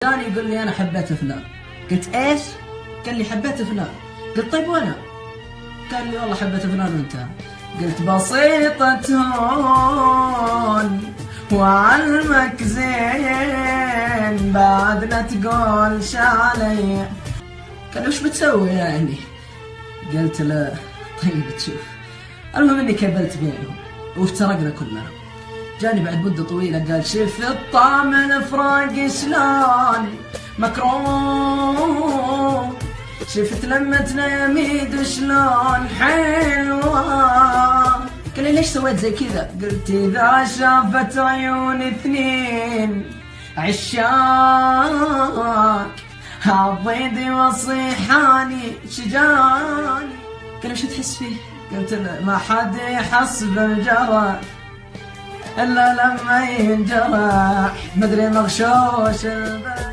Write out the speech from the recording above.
كان يقول لي أنا حبيت فلان. قلت إيش؟ قال لي حبيت فلان. قلت طيب وأنا؟ قال لي والله حبيت فلان وأنت. قلت بسيطة هون وعلمك زين بعد لا تقولش علي. قال وش بتسوي يعني؟ قلت له طيب تشوف. المهم اني كبلت بينهم وافترقنا كلنا. جاني بعد مدة طويلة قال شفت طعم الفراق شلون مكروه، شفت لمتنا يميد شلون حلوة. قال لي ليش سويت زي كذا؟ قلت إذا شافت عيون اثنين عشاق عضيدي وصيحاني شجاني. قال وش تحس فيه؟ قلت له ما حد يحس بالجرح إلا لما ينجرح، مدري مغشوش